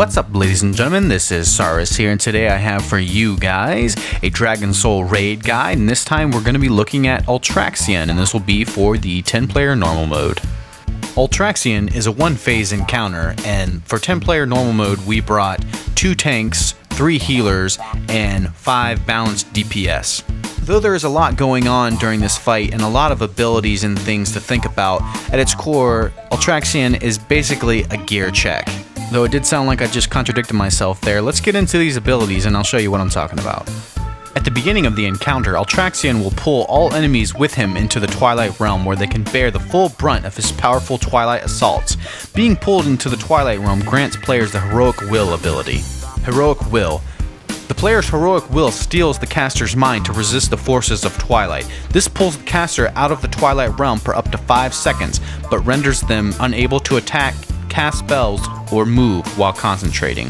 What's up, ladies and gentlemen, this is Saurus here, and today I have for you guys a Dragon Soul raid guide, and this time we're going to be looking at Ultraxion, and this will be for the 10-player normal mode. Ultraxion is a one-phase encounter, and for 10-player normal mode we brought 2 tanks, 3 healers, and 5 balanced DPS. Though there is a lot going on during this fight and a lot of abilities and things to think about, at its core, Ultraxion is basically a gear check. Though it did sound like I just contradicted myself there, let's get into these abilities and I'll show you what I'm talking about. At the beginning of the encounter, Ultraxion will pull all enemies with him into the Twilight Realm where they can bear the full brunt of his powerful Twilight assaults. Being pulled into the Twilight Realm grants players the Heroic Will ability. Heroic Will. The player's heroic will steals the caster's mind to resist the forces of Twilight. This pulls the caster out of the Twilight Realm for up to 5 seconds, but renders them unable to attack, cast spells, or move while concentrating.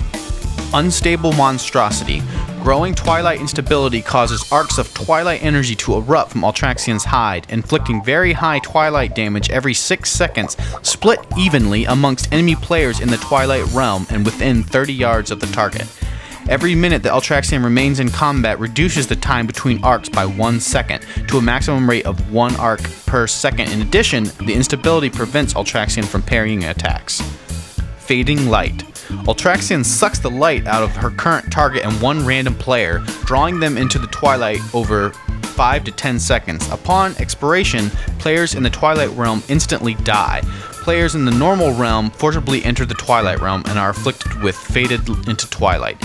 Unstable Monstrosity. Growing Twilight instability causes arcs of Twilight energy to erupt from Ultraxion's hide, inflicting very high Twilight damage every 6 seconds, split evenly amongst enemy players in the Twilight Realm and within 30 yards of the target. Every minute that Ultraxion remains in combat reduces the time between arcs by 1 second, to a maximum rate of 1 arc per second. In addition, the instability prevents Ultraxion from parrying attacks. Fading Light. Ultraxion sucks the light out of her current target and one random player, drawing them into the Twilight over 5 to 10 seconds. Upon expiration, players in the Twilight Realm instantly die. Players in the normal realm forcibly enter the Twilight Realm and are afflicted with Faded into Twilight.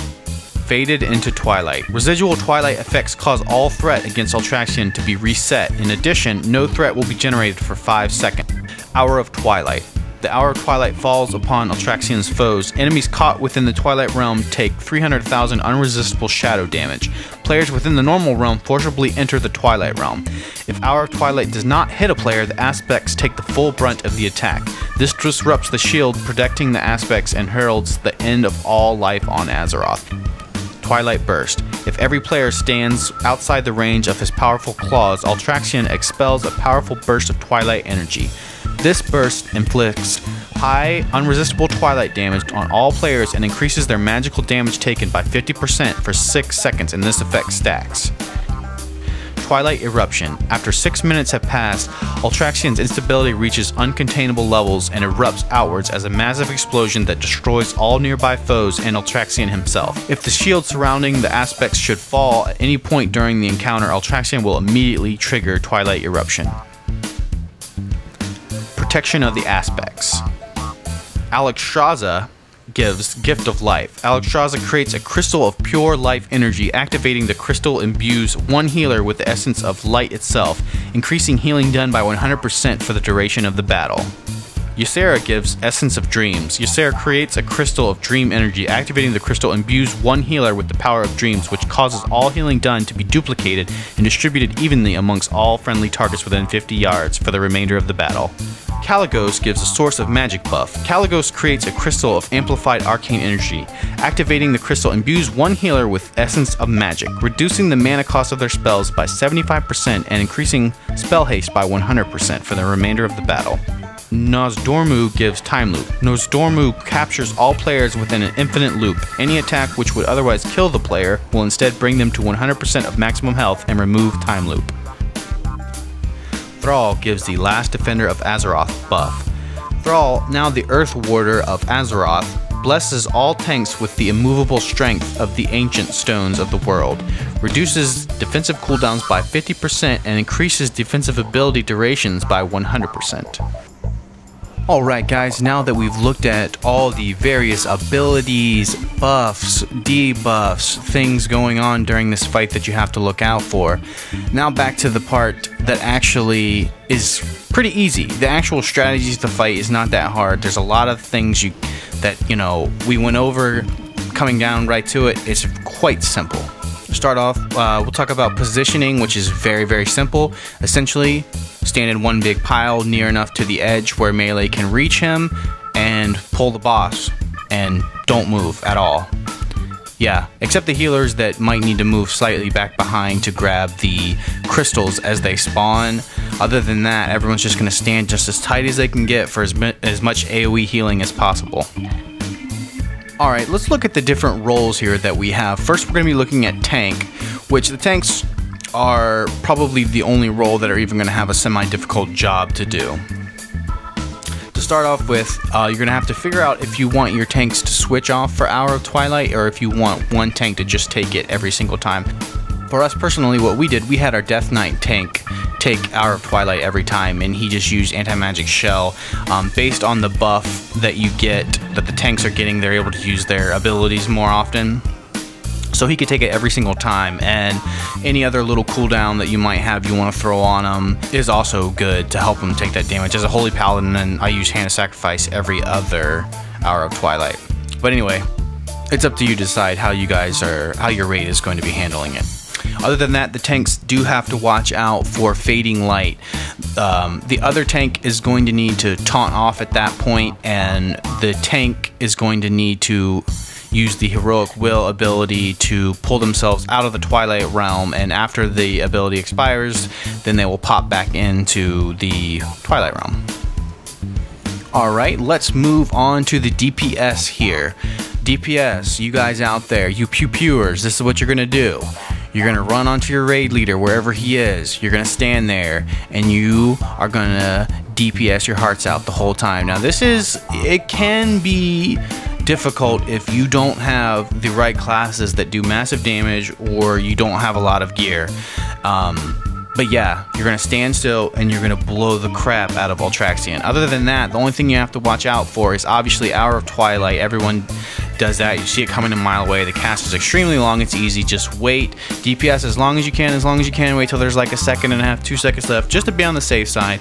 Faded into Twilight. Residual Twilight effects cause all threat against Ultraxion to be reset. In addition, no threat will be generated for 5 seconds. Hour of Twilight. The Hour of Twilight falls upon Ultraxion's foes. Enemies caught within the Twilight Realm take 300,000 unresistible shadow damage. Players within the normal realm forcibly enter the Twilight Realm. If Hour of Twilight does not hit a player, the aspects take the full brunt of the attack. This disrupts the shield protecting the aspects and heralds the end of all life on Azeroth. Twilight Burst. If every player stands outside the range of his powerful claws, Ultraxion expels a powerful burst of Twilight energy. This burst inflicts high, unresistible Twilight damage on all players and increases their magical damage taken by 50% for 6 seconds, and this effect stacks. Twilight Eruption. After 6 minutes have passed, Ultraxion's instability reaches uncontainable levels and erupts outwards as a massive explosion that destroys all nearby foes and Ultraxion himself. If the shield surrounding the aspects should fall at any point during the encounter, Ultraxion will immediately trigger Twilight Eruption. Protection of the Aspects. Alexstrasza gives Gift of Life. Alexstrasza creates a crystal of pure life energy. Activating the crystal imbues one healer with the essence of light itself, increasing healing done by 100% for the duration of the battle. Ysera gives Essence of Dreams. Ysera creates a crystal of dream energy. Activating the crystal imbues one healer with the power of dreams, which causes all healing done to be duplicated and distributed evenly amongst all friendly targets within 50 yards for the remainder of the battle. Kalecgos gives a source of magic buff. Kalecgos creates a crystal of amplified arcane energy. Activating the crystal imbues one healer with essence of magic, reducing the mana cost of their spells by 75% and increasing spell haste by 100% for the remainder of the battle. Nozdormu gives Time Loop. Nozdormu captures all players within an infinite loop. Any attack which would otherwise kill the player will instead bring them to 100% of maximum health and remove Time Loop. Thrall gives the Last Defender of Azeroth buff. Thrall, now the Earth Warder of Azeroth, blesses all tanks with the immovable strength of the ancient stones of the world, reduces defensive cooldowns by 50% and increases defensive ability durations by 100%. Alright guys, now that we've looked at all the various abilities, buffs, debuffs, things going on during this fight that you have to look out for, now back to the part that actually is pretty easy. The actual strategies to fight is not that hard. There's a lot of things we went over. Coming down right to it, it's quite simple. To start off, we'll talk about positioning, which is very, very simple. Essentially, stand in one big pile near enough to the edge where melee can reach him and pull the boss, and don't move at all. Yeah, except the healers that might need to move slightly back behind to grab the crystals as they spawn. Other than that, everyone's just going to stand just as tight as they can get for as much AoE healing as possible. Alright, let's look at the different roles here that we have. First, we're going to be looking at tank, which the tanks are probably the only role that are even going to have a semi-difficult job to do. To start off with, you're going to have to figure out if you want your tanks to switch off for Hour of Twilight, or if you want one tank to just take it every single time. For us personally, what we did, we had our Death Knight tank take Hour of Twilight every time, and he just used Anti-Magic Shell. Based on the buff that you get, that the tanks are getting, they're able to use their abilities more often. So he could take it every single time, and any other little cooldown that you might have you want to throw on him is also good to help him take that damage. As a Holy Paladin, I use Hand of Sacrifice every other Hour of Twilight. But anyway, it's up to you to decide how your raid is going to be handling it. Other than that, the tanks do have to watch out for Fading Light. The other tank is going to need to taunt off at that point, and the tank is going to need to use the Heroic Will ability to pull themselves out of the Twilight Realm, and after the ability expires, then they will pop back into the Twilight Realm. Alright, let's move on to the DPS here. DPS, you guys out there, you pew-pewers, this is what you're going to do. You're going to run onto your raid leader wherever he is. You're going to stand there and you are going to DPS your hearts out the whole time. Now it can be difficult if you don't have the right classes that do massive damage, or you don't have a lot of gear. But yeah, you're going to stand still and you're going to blow the crap out of Ultraxion. Other than that, the only thing you have to watch out for is obviously Hour of Twilight. Everyone does that. You see it coming a mile away. The cast is extremely long. It's easy. Just wait. DPS as long as you can. Wait till there's like 1.5 seconds, 2 seconds left, just to be on the safe side.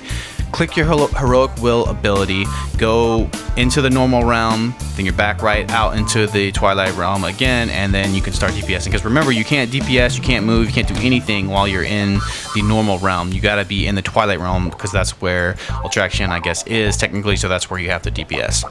Click your Heroic Will ability, go into the normal realm, then you're back right out into the Twilight Realm again, and then you can start DPSing. Because remember, you can't DPS, you can't move, you can't do anything while you're in the normal realm. You gotta be in the Twilight Realm, because that's where Ultraxion, I guess, is technically, so that's where you have to DPS.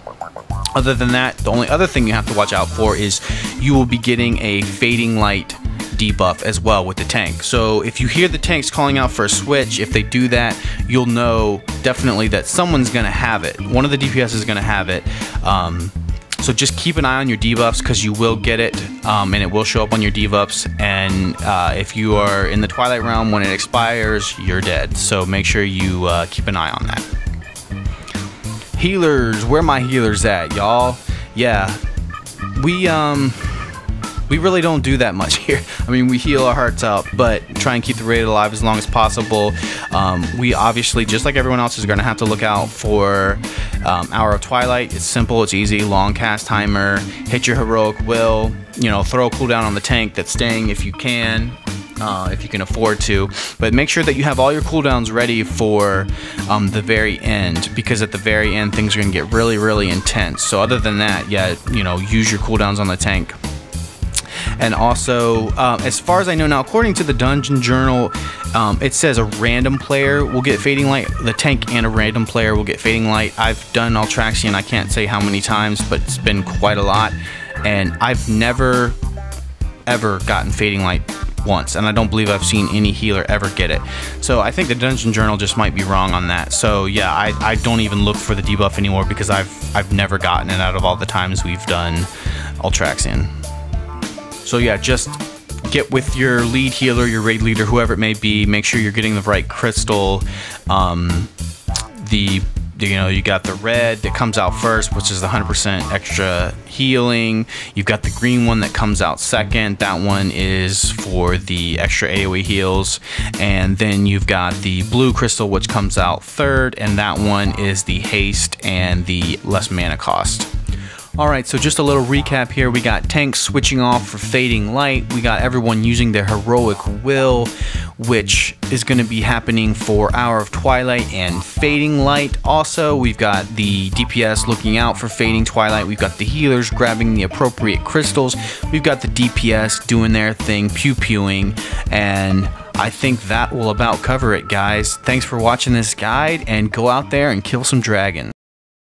Other than that, the only other thing you have to watch out for is you will be getting a Fading Light debuff as well with the tank. So if you hear the tanks calling out for a switch, if they do that, you'll know definitely that someone's gonna have it. One of the DPS is gonna have it. So just keep an eye on your debuffs, because you will get it, and it will show up on your debuffs. And if you are in the Twilight Realm when it expires, you're dead. So make sure you keep an eye on that. Healers, where my healers at, y'all? Yeah, we really don't do that much here. I mean, we heal our hearts out, but try and keep the raid alive as long as possible. We obviously, just like everyone else, is going to have to look out for Hour of Twilight. It's simple, it's easy, long cast timer. Hit your Heroic Will. You know, throw a cooldown on the tank that's staying if you can afford to. But make sure that you have all your cooldowns ready for the very end, because at the very end things are going to get really, really intense. So other than that, yeah, you know, use your cooldowns on the tank. And also, as far as I know now, according to the Dungeon Journal, it says a random player will get Fading Light. The tank and a random player will get Fading Light. I've done Ultraxion, I can't say how many times, but it's been quite a lot. And I've never, ever gotten Fading Light once. And I don't believe I've seen any healer ever get it. So I think the Dungeon Journal just might be wrong on that. So yeah, I don't even look for the debuff anymore, because I've never gotten it out of all the times we've done Ultraxion. So yeah, just get with your lead healer, your raid leader, whoever it may be. Make sure you're getting the right crystal. You know, you got the red that comes out first, which is the 100% extra healing. You've got the green one that comes out second. That one is for the extra AoE heals. And then you've got the blue crystal, which comes out third, and that one is the haste and the less mana cost. Alright, so just a little recap here. We got tanks switching off for Fading Light. We got everyone using their Heroic Will, which is going to be happening for Hour of Twilight and Fading Light. Also, we've got the DPS looking out for Fading Twilight. We've got the healers grabbing the appropriate crystals. We've got the DPS doing their thing, pew-pewing, and I think that will about cover it, guys. Thanks for watching this guide, and go out there and kill some dragons.